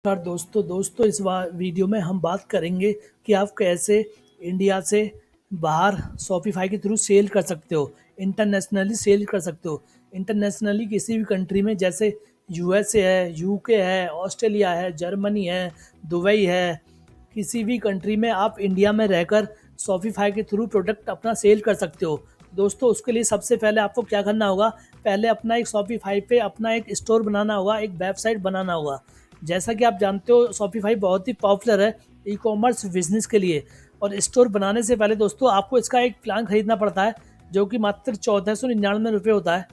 नमस्कार दोस्तों इस वीडियो में हम बात करेंगे कि आप कैसे इंडिया से बाहर शॉपिफाई के थ्रू सेल कर सकते हो, इंटरनेशनली सेल कर सकते हो। इंटरनेशनली किसी भी कंट्री में, जैसे यूएसए है, यूके है, ऑस्ट्रेलिया है, जर्मनी है, दुबई है, किसी भी कंट्री में आप इंडिया में रहकर शॉपिफाई के थ्रू प्रोडक्ट अपना सेल कर सकते हो। दोस्तों उसके लिए सबसे पहले आपको क्या करना होगा, पहले अपना एक शॉपिफाई पे अपना एक स्टोर बनाना होगा, एक वेबसाइट बनाना होगा। जैसा कि आप जानते हो शॉपिफाई बहुत ही पॉपुलर है ई कॉमर्स बिजनेस के लिए। और स्टोर बनाने से पहले दोस्तों आपको इसका एक प्लान खरीदना पड़ता है, जो कि मात्र 1499 रुपये होता है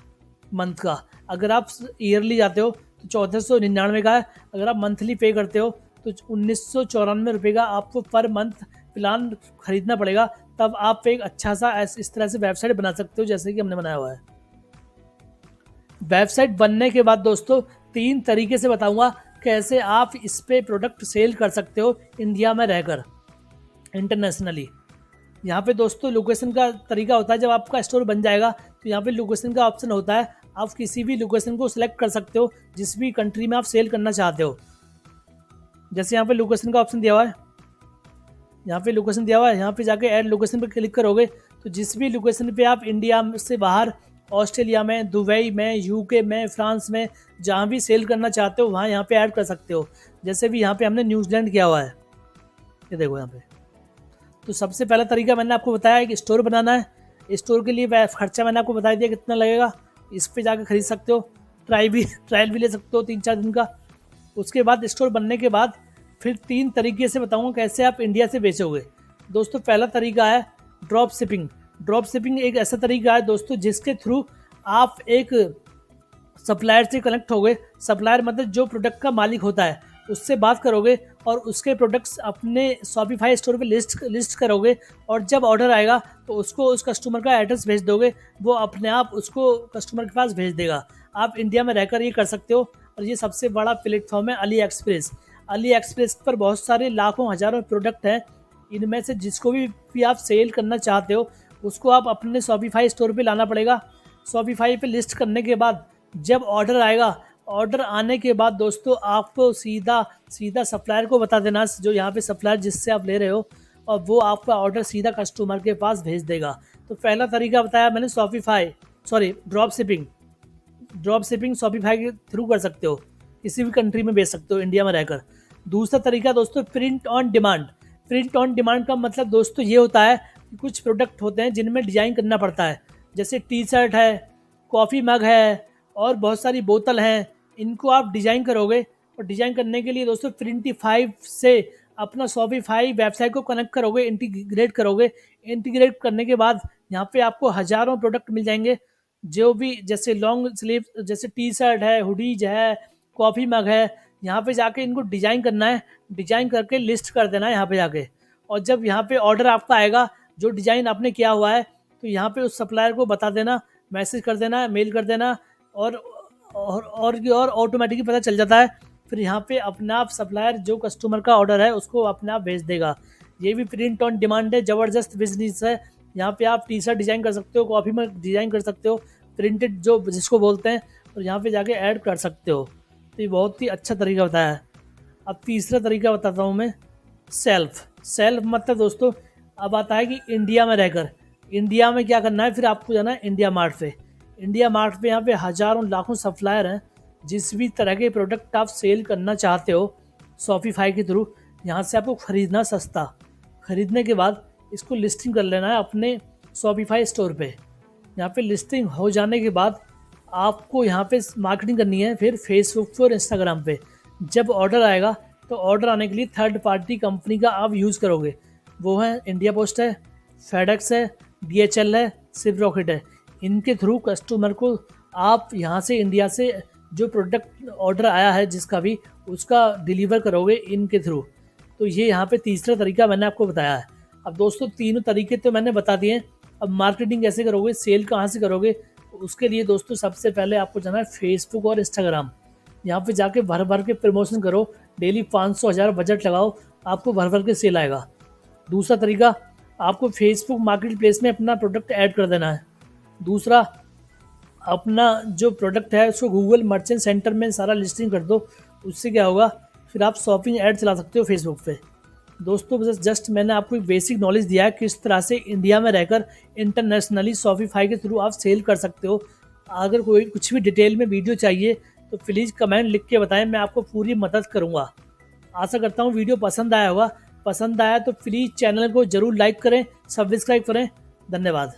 मंथ का। अगर आप ईयरली जाते हो तो 1499 का है, अगर आप मंथली पे करते हो तो 1994 रुपये का आपको पर मंथ प्लान खरीदना पड़ेगा। तब आप एक अच्छा सा इस तरह से वेबसाइट बना सकते हो जैसे कि हमने बनाया हुआ है। वेबसाइट बनने के बाद दोस्तों 3 तरीके से बताऊंगा कैसे आप इस पे प्रोडक्ट सेल कर सकते हो इंडिया में रहकर इंटरनेशनली। यहाँ पे दोस्तों लोकेशन का तरीका होता है, जब आपका स्टोर बन जाएगा तो यहाँ पे लोकेशन का ऑप्शन होता है। आप किसी भी लोकेशन को सिलेक्ट कर सकते हो जिस भी कंट्री में आप सेल करना चाहते हो। जैसे यहाँ पे लोकेशन का ऑप्शन दिया हुआ है, यहाँ पे जाके ऐड लोकेशन पे क्लिक करोगे तो जिस भी लोकेशन पे आप इंडिया से बाहर, ऑस्ट्रेलिया में, दुबई में, यूके में, फ्रांस में, जहाँ भी सेल करना चाहते हो वहाँ यहाँ पे ऐड कर सकते हो। जैसे भी यहाँ पे हमने न्यूजीलैंड किया हुआ है, ये देखो यहाँ पे। तो सबसे पहला तरीका मैंने आपको बताया कि स्टोर बनाना है। स्टोर के लिए खर्चा मैंने आपको बता दिया कितना लगेगा, इस पर जाकर खरीद सकते हो। ट्रायल भी ले सकते हो 3-4 दिन का। उसके बाद स्टोर बनने के बाद फिर 3 तरीके से बताऊंगा कैसे आप इंडिया से बेचोगे। दोस्तों पहला तरीका है ड्रॉप शिपिंग। ड्रॉप शिपिंग एक ऐसा तरीका है दोस्तों जिसके थ्रू आप एक सप्लायर से कनेक्ट होगे। सप्लायर मतलब जो प्रोडक्ट का मालिक होता है, उससे बात करोगे और उसके प्रोडक्ट्स अपने शॉपिफाई स्टोर पे लिस्ट करोगे। और जब ऑर्डर आएगा तो उसको उस कस्टमर का एड्रेस भेज दोगे, वो अपने आप उसको कस्टमर के पास भेज देगा। आप इंडिया में रहकर ये कर सकते हो। और ये सबसे बड़ा प्लेटफॉर्म है अली एक्सप्रेस। अली एक्सप्रेस पर बहुत सारे लाखों हज़ारों प्रोडक्ट हैं। इनमें से जिसको भी आप सेल करना चाहते हो उसको आप अपने शॉपिफाई स्टोर पे लाना पड़ेगा। शॉपिफाई पे लिस्ट करने के बाद जब ऑर्डर आएगा, ऑर्डर आने के बाद दोस्तों आपको सीधा सप्लायर को बता देना, जो यहाँ पे सप्लायर जिससे आप ले रहे हो, और वो आपका ऑर्डर सीधा कस्टमर के पास भेज देगा। तो पहला तरीका बताया मैंने ड्रॉप शिपिंग शॉपिफाई के थ्रू कर सकते हो, किसी भी कंट्री में बेच सकते हो इंडिया में रहकर। दूसरा तरीका दोस्तों print on demand. Print on demand का मतलब दोस्तों ये होता है कि कुछ प्रोडक्ट होते हैं जिनमें डिजाइन करना पड़ता है, जैसे टी शर्ट है, कॉफ़ी मग है और बहुत सारी बोतल हैं। इनको आप डिजाइन करोगे और डिजाइन करने के लिए दोस्तों प्रिंटिफाई से अपना शॉपिफाई वेबसाइट को कनेक्ट करोगे, इंटीग्रेट करोगे। इंटीग्रेट करने के बाद यहाँ पे आपको हज़ारों प्रोडक्ट मिल जाएंगे, जो भी जैसे लॉन्ग स्लीव, जैसे टी शर्ट है, हुडीज है, कॉफ़ी मग है। यहाँ पे जाके इनको डिजाइन करना है, डिजाइन करके लिस्ट कर देना है यहाँ पे जाके। और जब यहाँ पे ऑर्डर आपका आएगा जो डिजाइन आपने किया हुआ है, तो यहाँ पे उस सप्लायर को बता देना, मैसेज कर देना, मेल कर देना, और ऑटोमेटिकली पता चल जाता है। फिर यहाँ पे अपने आप सप्लायर जो कस्टमर का ऑर्डर है उसको अपने आप भेज देगा। ये भी प्रिंट ऑन डिमांड है, ज़बरदस्त बिजनेस है। यहाँ पे आप टी शर्ट डिज़ाइन कर सकते हो, कॉफ़ी में डिज़ाइन कर सकते हो, प्रिंटेड जो जिसको बोलते हैं, और यहाँ पे जाके ऐड कर सकते हो। तो ये बहुत ही अच्छा तरीका बताया है। अब तीसरा तरीका बताता हूँ मैं, सेल्फ मतलब दोस्तों अब आता है कि इंडिया में रहकर इंडिया में क्या करना है। फिर आपको जाना है इंडिया मार्ट पे। इंडिया मार्ट पे यहाँ पे हज़ारों लाखों सप्लायर हैं। जिस भी तरह के प्रोडक्ट आप सेल करना चाहते हो शॉपिफाई के थ्रू, यहाँ से आपको ख़रीदना सस्ता। ख़रीदने के बाद इसको लिस्टिंग कर लेना है अपने शॉपिफाई स्टोर पे। यहाँ पे लिस्टिंग हो जाने के बाद आपको यहाँ पे मार्केटिंग करनी है फिर फेसबुक पे और इंस्टाग्राम पे। जब ऑर्डर आएगा तो ऑर्डर आने के लिए थर्ड पार्टी कंपनी का आप यूज़ करोगे। वो है इंडिया पोस्ट है, फेडेक्स है, DHL है, सिप रॉकेट है। इनके थ्रू कस्टमर को आप यहाँ से इंडिया से जो प्रोडक्ट ऑर्डर आया है जिसका भी, उसका डिलीवर करोगे इनके थ्रू। तो ये यहाँ पे तीसरा तरीका मैंने आपको बताया है। अब दोस्तों तीनों तरीके तो मैंने बता दिए। अब मार्केटिंग कैसे करोगे, सेल कहाँ से करोगे, उसके लिए दोस्तों सबसे पहले आपको जाना है फेसबुक और इंस्टाग्राम। यहाँ पे जाके भर भर के प्रमोशन करो, डेली 500-1000 बजट लगाओ, आपको भर भर के सेल आएगा। दूसरा तरीका, आपको फेसबुक मार्केट प्लेस में अपना प्रोडक्ट ऐड कर देना है। दूसरा, अपना जो प्रोडक्ट है उसको गूगल मर्चेंट सेंटर में सारा लिस्टिंग कर दो। उससे क्या होगा, फिर आप शॉपिंग ऐड चला सकते हो फेसबुक पे। दोस्तों बस जस्ट मैंने आपको एक बेसिक नॉलेज दिया है किस तरह से इंडिया में रहकर इंटरनेशनली शॉपिफाई के थ्रू आप सेल कर सकते हो। अगर कोई कुछ भी डिटेल में वीडियो चाहिए तो प्लीज़ कमेंट लिख के बताएं, मैं आपको पूरी मदद करूँगा। आशा करता हूँ वीडियो पसंद आया होगा। पसंद आया तो प्लीज़ चैनल को ज़रूर लाइक करें, सब्सक्राइब करें। धन्यवाद।